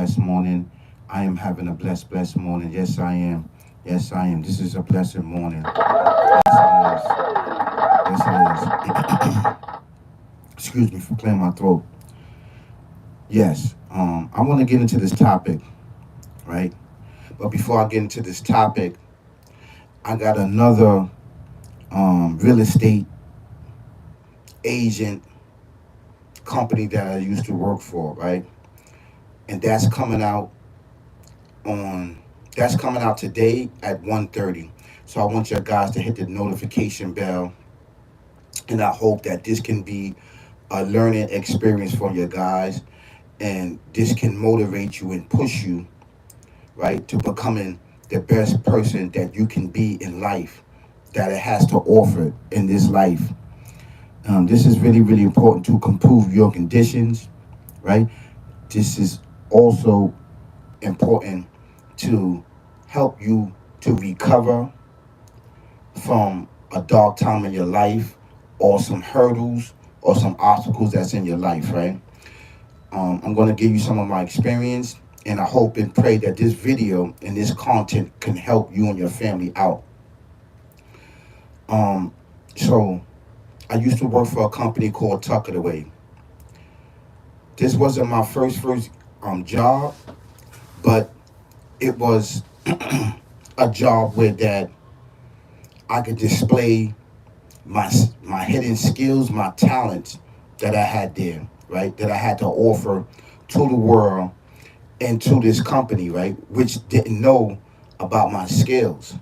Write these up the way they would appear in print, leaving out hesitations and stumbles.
blessed morning. I am having a blessed morning. Yes, I am. Yes, I am. This is a blessed morning. Yes, it is. Yes, it is. Excuse me for clearing my throat. Yes, I want to get into this topic, right? But before I get into this topic, I got another real estate agent company that I used to work for, right? And on that's coming out today at 1:30. So I want you guys to hit the notification bell, and I hope that this can be a learning experience for you guys, and this can motivate you and push you, right, to becoming the best person that you can be in life, that it has to offer in this life. This is really, really important to improve your conditions, right? This is also important to help you to recover from a dark time in your life, or some hurdles or some obstacles that's in your life, right? I'm going to give you some of my experience, and I hope and pray that this video and this content can help you and your family out. Um, so, I used to work for a company called Tuck It Away. This wasn't my first job, but it was a job where that I could display my hidden skills, my talents that I had there, right? That I had to offer to the world and to this company, right? Which didn't know about my skills,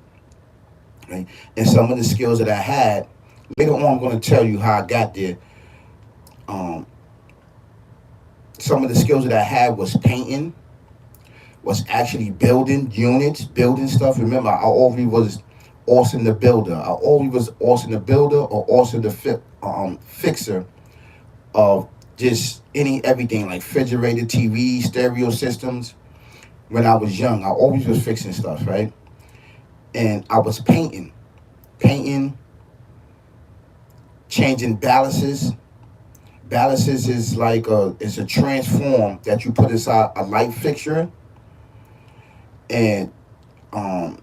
right? And some of the skills that I had, later on, I'm going to tell you how I got there. Um, some of the skills that I had was painting, was actually building units, building stuff. Remember, I always was Austin the Builder. I always was Austin the Builder or Austin the Fixer of just everything like refrigerator, TV, stereo systems. When I was young, I always was fixing stuff, right? And I was painting, changing balances. Balances is like it's a transform that you put inside a light fixture, and um,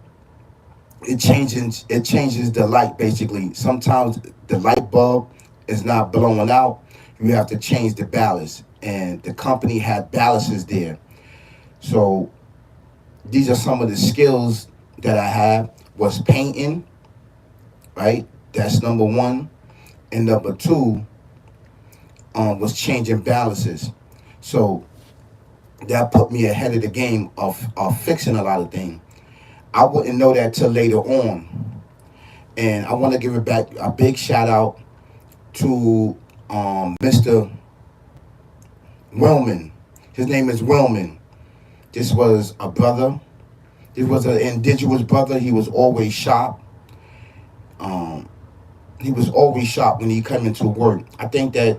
it changes the light basically. Sometimes the light bulb is not blowing out. You have to change the ballast, and the company had balances there. So these are some of the skills that I have. Was painting, right? That's number one. And number two was changing balances. So that put me ahead of the game of fixing a lot of things. I wouldn't know that till later on. And I want to give it back a big shout out to Mr. Wellman. His name is Wellman. This was a brother. This was an indigenous brother. He was always sharp. Um, he was always sharp when he came into work. I think that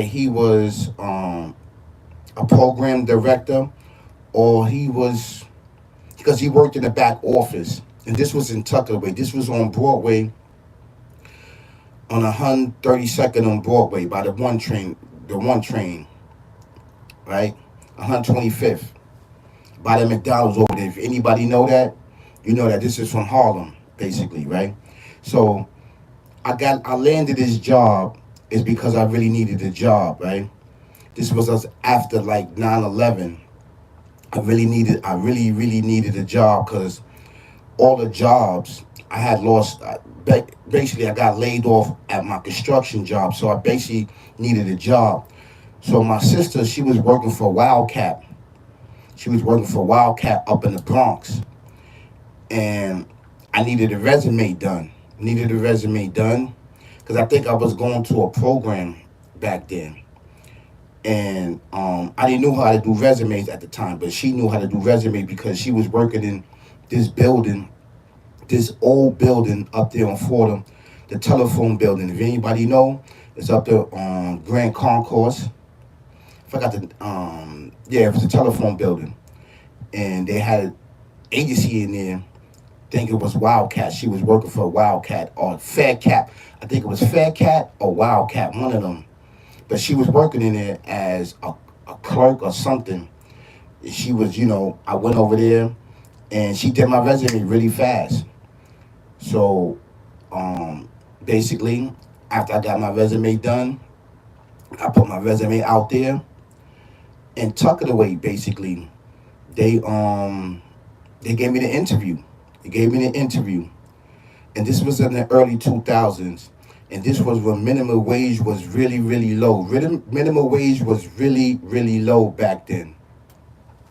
he was a program director, or he was, because he worked in the back office. And this was in Tuck It Away. This was on Broadway, on 132nd on Broadway by the one train, right? 125th by the McDonald's over there. If anybody know that, you know that this is from Harlem, basically, right? So I landed this job is because I really needed a job, right? This was us after like 9/11. I really needed a job because all the jobs I had lost. Basically, I got laid off at my construction job, so I basically needed a job. So my sister, she was working for Wildcat. She was working for Wildcat up in the Bronx, and I needed a resume done. Needed a resume done because I think I was going to a program back then, and I didn't know how to do resumes at the time, but she knew how to do resumes because she was working in this building, this old building up there on Fordham, the telephone building. If anybody know, it's up there on Grand Concourse. I forgot the yeah, it was a telephone building, and they had an agency in there. I think it was Wildcat. She was working for Wildcat or Faircat. I think it was Faircat or Wildcat, one of them. But she was working in there as a clerk or something. She was, I went over there and she did my resume really fast. So basically, after I got my resume done, I put my resume out there and tuck it away. Basically, they um they gave me the interview. They gave me the interview, and this was in the early 2000s. And this was when minimum wage was really, really low. Minimum wage was really, really low back then.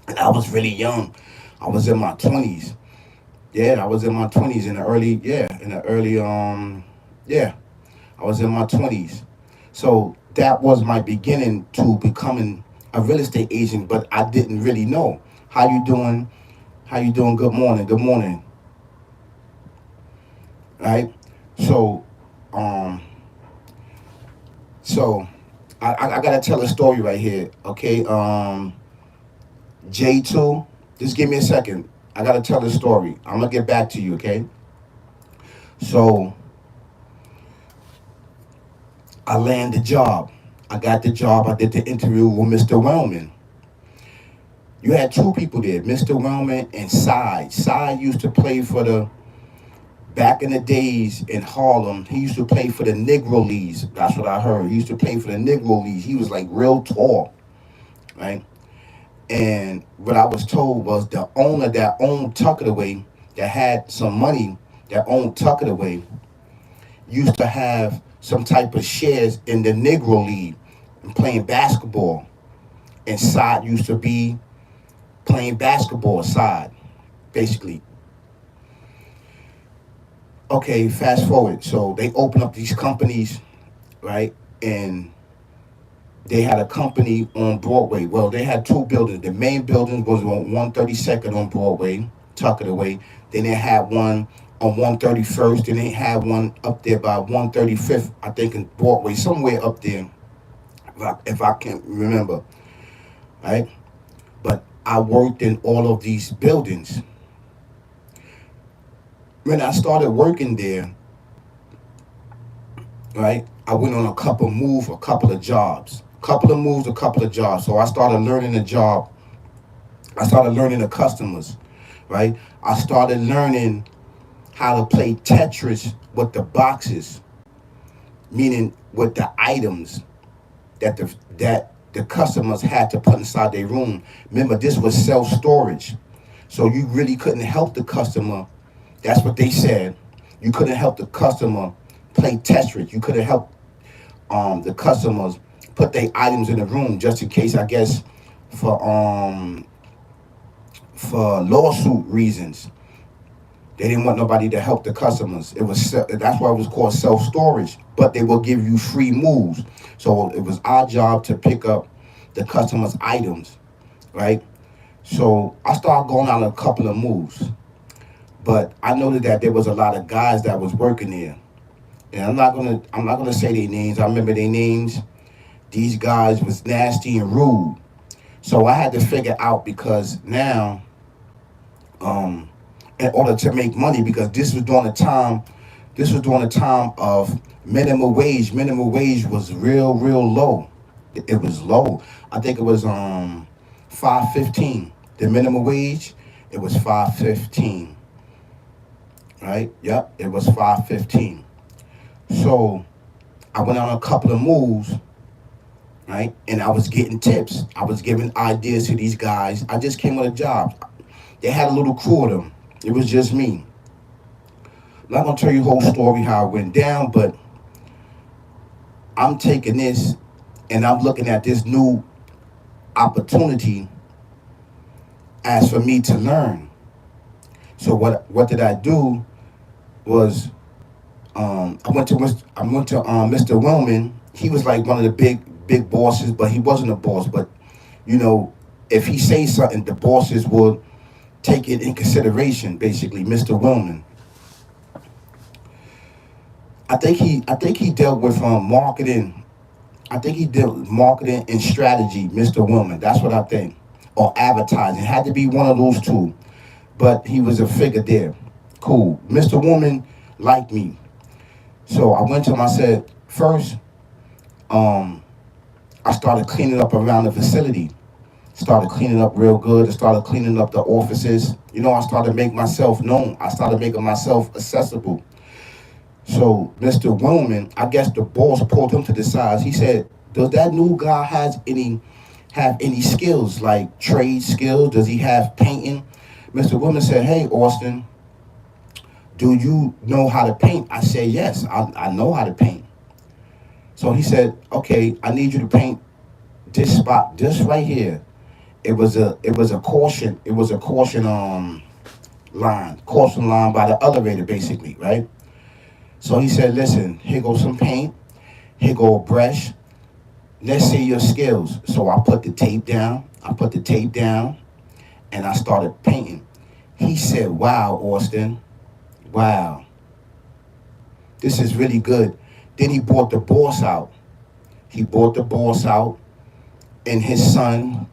And I was really young. I was in my 20s. Yeah, I was in my 20s yeah, I was in my 20s. So that was my beginning to becoming a real estate agent, but I didn't really know. How you doing? How you doing? Good morning. Good morning. Right? So, um, so I gotta tell a story right here. Okay. J2, just give me a second. I gotta tell the story. I'm gonna get back to you. Okay. So I landed the job. I got the job. I did the interview with Mr. Wellman. You had two people there, Mr. Wellman and Side. Side used to play for the back in the days in Harlem. He used to play for the Negro Leagues. That's what I heard. He used to play for the Negro Leagues. He was like real tall, right? And what I was told was the owner that owned Tuck It Away, that had some money, that owned Tuck It Away, used to have some type of shares in the Negro League and playing basketball. And Side used to be playing basketball side, basically. Okay, fast forward. So they open up these companies, right? And they had a company on Broadway. Well, they had two buildings. The main building was on 132nd on Broadway, Tuck It Away. Then they had one on 131st. Then they had one up there by 135th, I think, in Broadway, somewhere up there, if I can't remember, right? But I worked in all of these buildings. When I started working there, right, I went on a couple moves, a couple of jobs. Couple of moves, a couple of jobs. So I started learning the job. I started learning the customers, right? I started learning how to play Tetris with the boxes, meaning with the items that the customers had to put inside their room. Remember, this was self-storage. So you really couldn't help the customer. That's what they said. You couldn't help the customer play Tetris. You couldn't help the customers put their items in the room just in case, I guess, for um for lawsuit reasons. They didn't want nobody to help the customers. That's why it was called self storage. But they will give you free moves. So it was our job to pick up the customers' items, right? So I started going on a couple of moves, but I noticed that there was a lot of guys that was working there, and I'm not gonna say their names. I remember their names. These guys was nasty and rude. So I had to figure out, because now, um, in order to make money, because this was during the time of minimum wage. Minimum wage was real, real low. It was low. I think it was 5.15. The minimum wage, it was 5.15. Right? Yep, it was 5.15. So I went on a couple of moves, right? And I was getting tips. I was giving ideas to these guys. I just came with a job. They had a little crew of them. It was just me. I'm not gonna tell you the whole story how it went down, but I'm taking this and I'm looking at this new opportunity as for me to learn. So what did I do was, I went to Mr. Wellman. He was like one of the big bosses, but he wasn't a boss. But you know, if he says something, the bosses would take it in consideration. Basically, Mr. Wellman. I think he dealt with marketing. I think he dealt with marketing and strategy, Mr. Wellman. That's what I think. Or advertising. It had to be one of those two. But he was a figure there. Cool. Mr. Wellman liked me. So I went to him, I said, first, um, I started cleaning up around the facility. Started cleaning up real good. I started cleaning up the offices. I started making myself known. I started making myself accessible. So Mr. Willman, I guess the boss pulled him to the side. He said, "Does that new guy have any skills like trade skills? Does he have painting?" Mr. Willman said, "Hey, Austin, do you know how to paint?" I said, "Yes, I know how to paint." So he said, "Okay, I need you to paint this spot, this right here." It was a caution caution line by the elevator, basically, right? So he said, "Listen, here goes some paint, here go a brush. Let's see your skills." So I put the tape down. And I started painting. He said, "Wow, Austin, wow, this is really good." Then he brought the boss out. He brought the boss out and his son,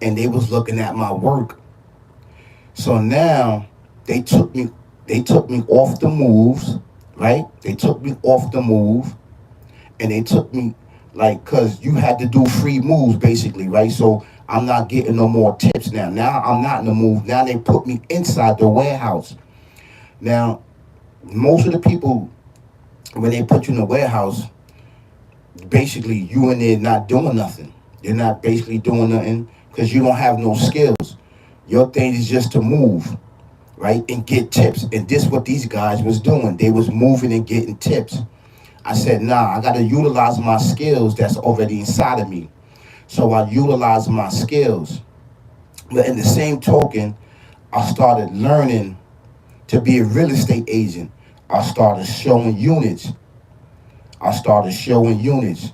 and they was looking at my work. So now they took me they took me off the moves, right? They took me off the move, and they took me like, cause you had to do free moves basically, right? So I'm not getting no more tips now. Now I'm not in the move. Now they put me inside the warehouse. Now most of the people, when they put you in the warehouse, basically you in there not doing nothing. You're not basically doing nothing because you don't have no skills. Your thing is just to move, right, and get tips. And this what these guys was doing. They was moving and getting tips. I said, "Nah, I gotta utilize my skills that's already inside of me." So I utilized my skills. But in the same token, I started learning to be a real estate agent. I started showing units. I started showing units.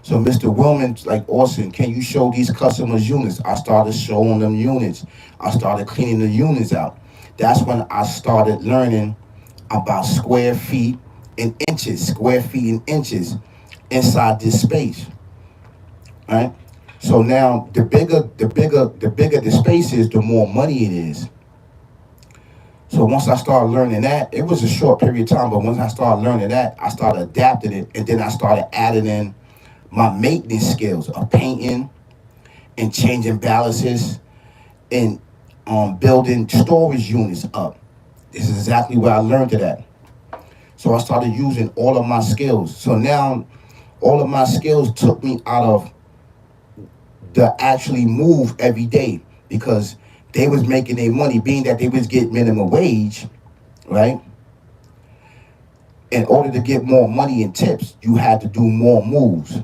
So Mr. Willman, like, "Austin, can you show these customers units?" I started showing them units. I started cleaning the units out. That's when I started learning about square feet and inches inside this space. Right? So now the bigger the space is, the more money it is. So once I started learning that, it was a short period of time, but once I started learning that, I started adapting it, and then I started adding in my maintenance skills of painting and changing balances and building storage units up. This is exactly where I learned it at. So I started using all of my skills. So now all of my skills took me out of the actually move every day because they was making their money, being that they was getting minimum wage, right? In order to get more money and tips, you had to do more moves.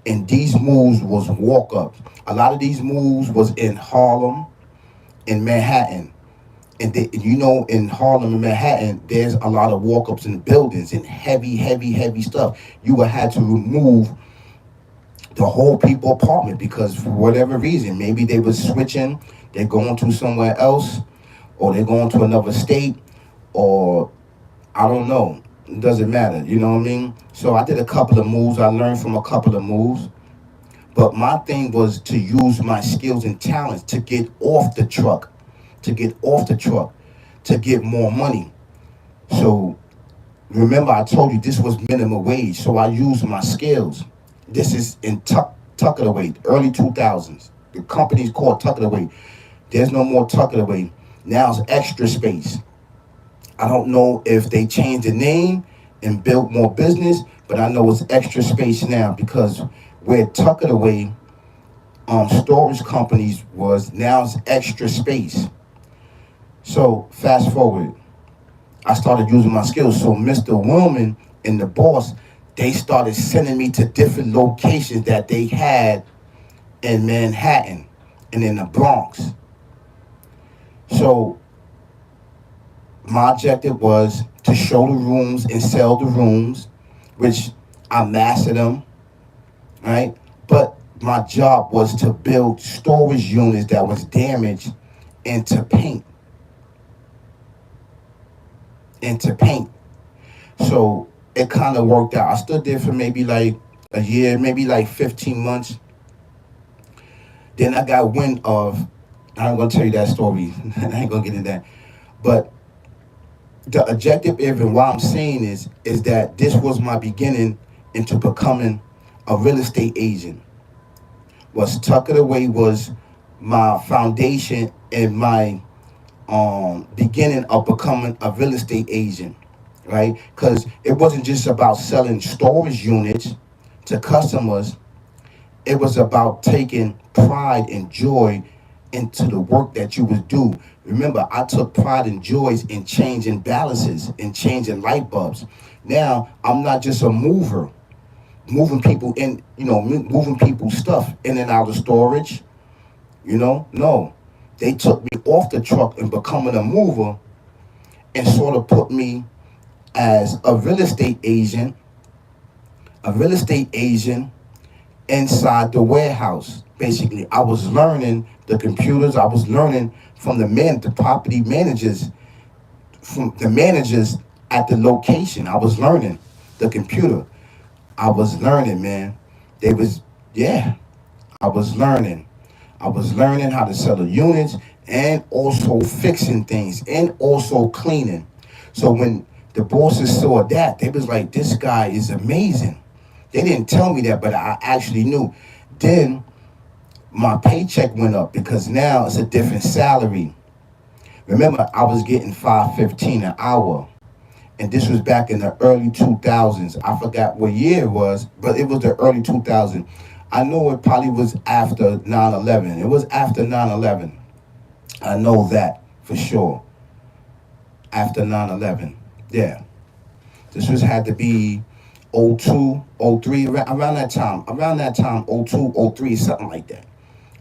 And these moves was walk ups. A lot of these moves was in Harlem, in Manhattan. And in Harlem and Manhattan, there's a lot of walk ups in buildings and heavy, heavy, heavy stuff. You would have to remove the whole people apartment because for whatever reason, maybe they was switching, they're going to somewhere else, or they're going to another state, or I don't know. It doesn't matter, you know what I mean? So I did a couple of moves. I learned from a couple of moves. But my thing was to use my skills and talents to get off the truck, to get off the truck, to get more money. So remember, I told you this was minimum wage. So I used my skills. This is in Tuck It Away, early 2000s. The company's called Tuck It Away. There's no more Tuck It Away. Now it's Extra Space. I don't know if they changed the name and built more business, but I know it's Extra Space now because where Tuck It Away storage companies was, now it's Extra Space. So fast forward, I started using my skills. So Mr. Willman and the boss, they started sending me to different locations that they had in Manhattan and in the Bronx. So my objective was to show the rooms and sell the rooms, which I mastered them, right? But my job was to build storage units that was damaged and to paint. And to paint. So it kind of worked out. I stood there for maybe like a year, maybe like 15 months. Then I got wind of, I'm going to tell you that story. I ain't going to get into that. But the objective, even why I'm saying is that this was my beginning into becoming a real estate agent. Was Tuck It Away was my foundation and my beginning of becoming a real estate agent, right? Because it wasn't just about selling storage units to customers. It was about taking pride and joy into the work that you would do. Remember, I took pride and joys in changing balances and changing light bulbs. Now I'm not just a mover, moving people in, moving people's stuff in and out of storage. No, they took me off the truck and becoming a mover and sort of put me as a real estate agent inside the warehouse. Basically, I was learning the computers. I was learning from the property managers, from the managers at the location. I was learning the computer. I was learning, man. They was, yeah, I was learning. I was learning how to sell the units and also fixing things and also cleaning. So when the bosses saw that, they was like, this guy is amazing. They didn't tell me that, but I actually knew. Then my paycheck went up because now it's a different salary. Remember, I was getting $5.15 an hour. And this was back in the early 2000s. I forgot what year it was, but it was the early 2000s. I know it probably was after 9/11. It was after 9/11. I know that for sure. After 9/11. Yeah. This was had to be '02, '03, around that time. Around that time, '02, '03, something like that.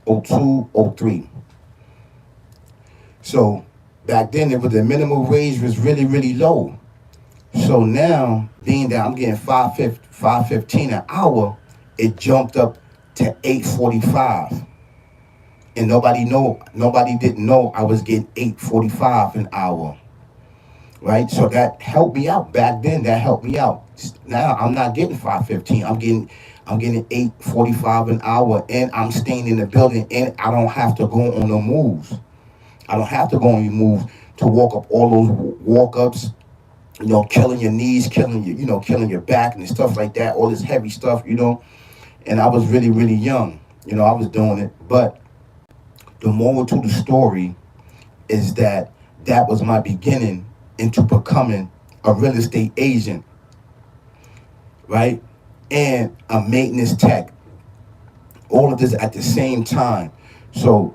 '02, '03. So back then, the minimum wage was really, really low. So now, being that I'm getting $5.15 an hour, it jumped up to $8.45, and nobody didn't know I was getting $8.45 an hour, right? So that helped me out back then. That helped me out. Now I'm not getting $5.15. I'm getting $8.45 an hour, and I'm staying in the building, and I don't have to go on no moves. I don't have to go on any moves to walk up all those walk ups. Killing your knees, killing your back and stuff like that, all this heavy stuff, And I was really, really young, I was doing it. But the moral to the story is that was my beginning into becoming a real estate agent, right? And a maintenance tech. All of this at the same time. So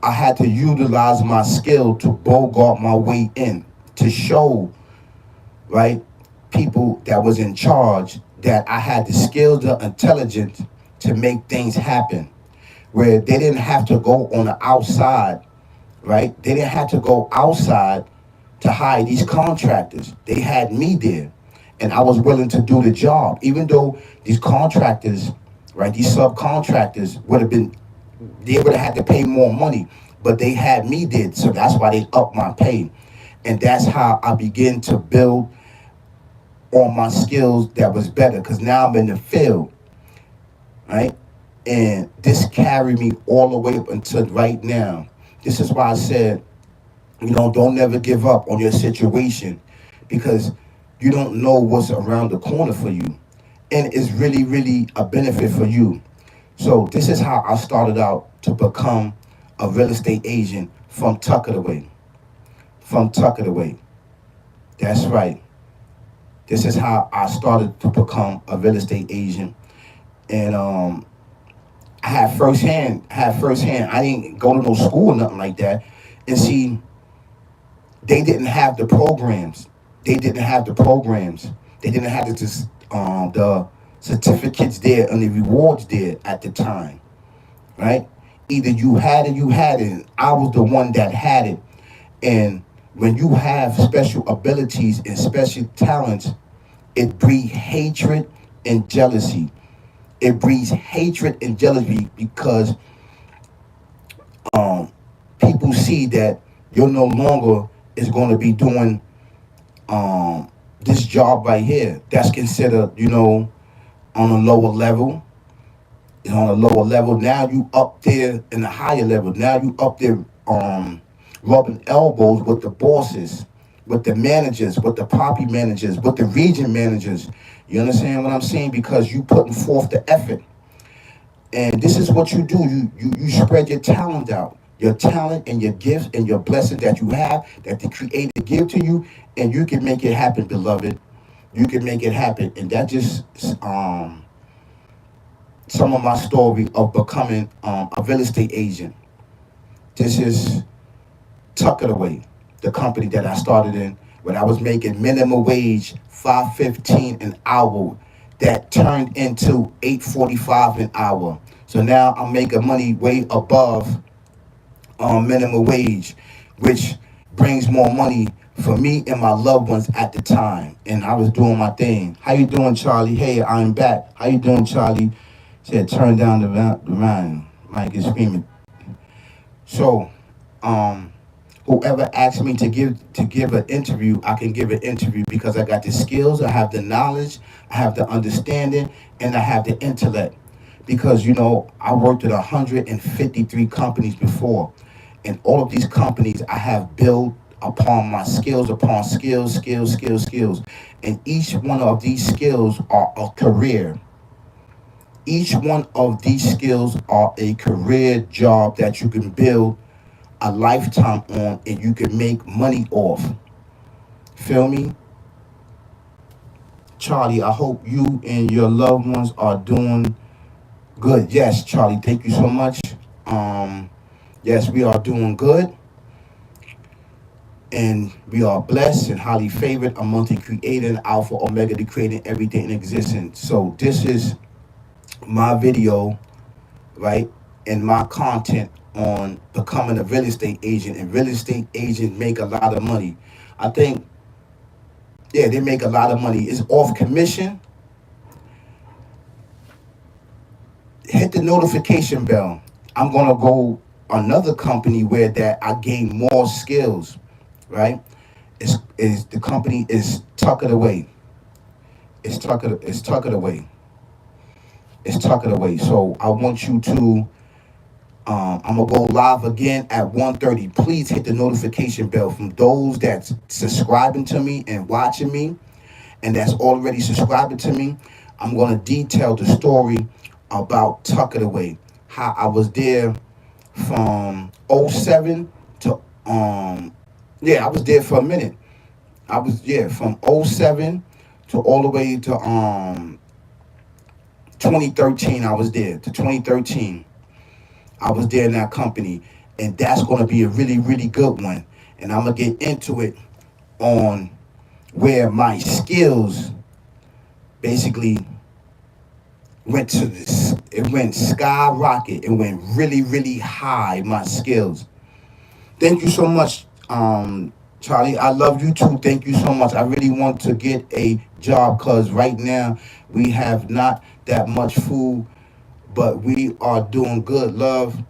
I had to utilize my skill to bogart my way in, to show, right, people that was in charge that I had the skills, the intelligence to make things happen, where they didn't have to go on the outside, right? They didn't have to go outside to hire these contractors. They had me there, and I was willing to do the job, even though these contractors, right, these subcontractors they would have had to pay more money, but they had me there, so that's why they upped my pay. And that's how I began to build on my skills that was better, because now I'm in the field, right? And this carried me all the way up until right now. This is why I said, don't never give up on your situation, because you don't know what's around the corner for you. And it's really, really a benefit for you. So this is how I started out to become a real estate agent from Tuck It Away. From Tuck It Away. That's right. This is how I started to become a real estate agent. And I had firsthand. I didn't go to no school or nothing like that. And see, they didn't have the programs. They didn't have the the certificates there and the rewards there at the time, right? Either you had it, and I was the one that had it. And when you have special abilities and special talents, it breeds hatred and jealousy. It breeds hatred and jealousy because people see that you're no longer is going to be doing this job right here. That's considered, on a lower level. On a lower level. Now you up there in a higher level. Now you up there rubbing elbows with the bosses, with the managers, with the property managers, with the region managers. You understand what I'm saying? Because you putting forth the effort. And this is what you do. You spread your talent out, your talent and your gifts and your blessing that you have, that the Creator give to you, and you can make it happen, beloved. You can make it happen. And that just some of my story of becoming a real estate agent. This is Tuck It Away, the company that I started in when I was making minimum wage $5.15 an hour, that turned into $8.45 an hour. So now I'm making money way above minimum wage, which brings more money for me and my loved ones at the time. And I was doing my thing. How you doing, Charlie? Hey, I'm back. How you doing, Charlie? Said turn down the volume. Mike is screaming. So, whoever asked me to give an interview, I can give an interview because I got the skills, I have the knowledge, I have the understanding, and I have the intellect. Because I worked at 153 companies before, and all of these companies I have built upon my skills, upon skills, and each one of these skills are a career. Each one of these skills are a career job that you can build a lifetime on and you can make money off. Feel me? Charlie, I hope you and your loved ones are doing good. Yes, Charlie, thank you so much. Yes, we are doing good. And we are blessed and highly favored among the Creator and Alpha Omega, the creating everything in existence. So this is my video, right? And my content on becoming a real estate agent. And real estate agents make a lot of money. I think, yeah, they make a lot of money. It's off commission. Hit the notification bell. I'm gonna go another company where that I gain more skills, right? Is the company is Tuck It Away. It's Tuck It Away. It's Tuck It Away. So I want you to I'm gonna go live again at 1:30. Please hit the notification bell from those that's subscribing to me and watching me, and that's already subscribing to me. I'm gonna detail the story about Tuck It Away. How I was there from '07 to I was there for a minute. I was from '07 to all the way to 2013. I was there to 2013. I was there in that company, and that's going to be a really, really good one. And I'm going to get into it on where my skills basically went to this. It went skyrocket. It went really, really high, my skills. Thank you so much, Charlie. I love you too. Thank you so much. I really want to get a job because right now we have not that much food, but we are doing good. Love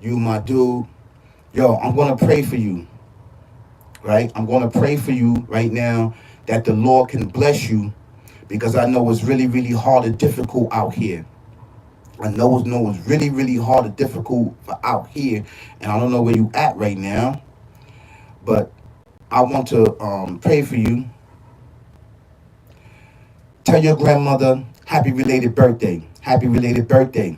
you, my dude. Yo, I'm going to pray for you, right? I'm going to pray for you right now that the Lord can bless you because I know it's really, really hard and difficult out here. I know it's really, really hard and difficult for out here, and I don't know where you at right now, but I want to pray for you. Tell your grandmother happy related birthday. Happy related birthday,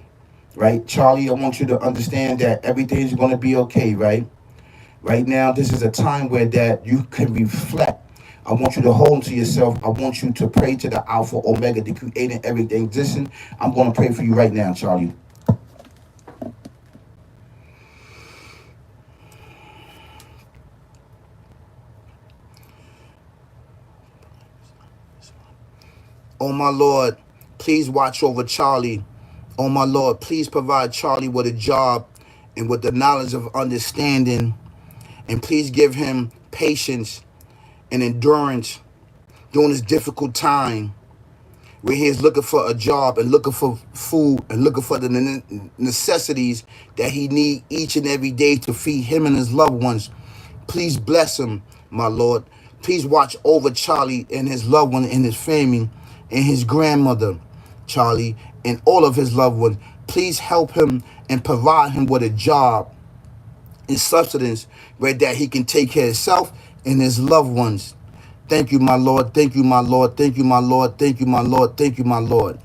right? Charlie, I want you to understand that everything's going to be okay, right? Right now, this is a time where that you can reflect. I want you to hold to yourself. I want you to pray to the Alpha Omega, the creator everything existing. I'm going to pray for you right now, Charlie. Oh, my Lord, please watch over Charlie. Oh, my Lord, please provide Charlie with a job and with the knowledge of understanding. And please give him patience and endurance during this difficult time where he is looking for a job and looking for food and looking for the necessities that he needs each and every day to feed him and his loved ones. Please bless him, my Lord. Please watch over Charlie and his loved one and his family and his grandmother, Charlie, and all of his loved ones. Please help him and provide him with a job and substance where that he can take care of himself and his loved ones. Thank you, my Lord. Thank you, my Lord. Thank you, my Lord. Thank you, my Lord. Thank you, my Lord.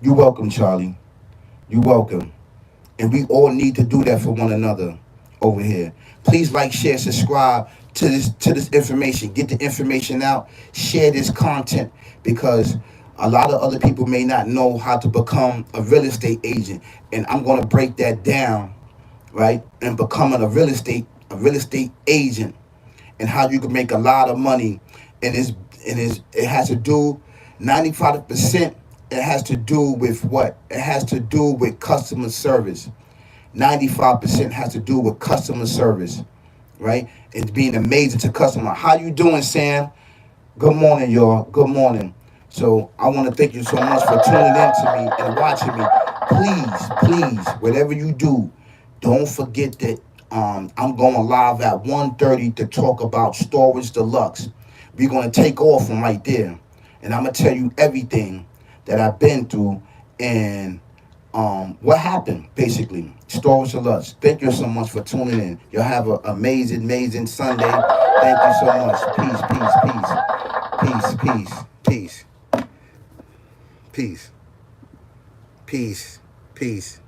You're welcome, Charlie. You're welcome. And we all need to do that for one another over here. Please like, share, subscribe to this information. Get the information out. Share this content because a lot of other people may not know how to become a real estate agent. And I'm gonna break that down, right? And becoming a real estate agent and how you can make a lot of money. And it has to do 95%. It has to do with what? It has to do with customer service. 95% has to do with customer service, right? It's being amazing to customer. How you doing, Sam? Good morning, y'all. Good morning. So I want to thank you so much for tuning in to me and watching me. Please, whatever you do, don't forget that I'm going live at 1:30 to talk about Storage Deluxe. We're going to take off from right there. And I'm going to tell you everything that I've been through and what happened, basically. Storage Deluxe. Thank you so much for tuning in. Y'all have an amazing Sunday. Thank you so much. Peace. Peace. Peace. Peace.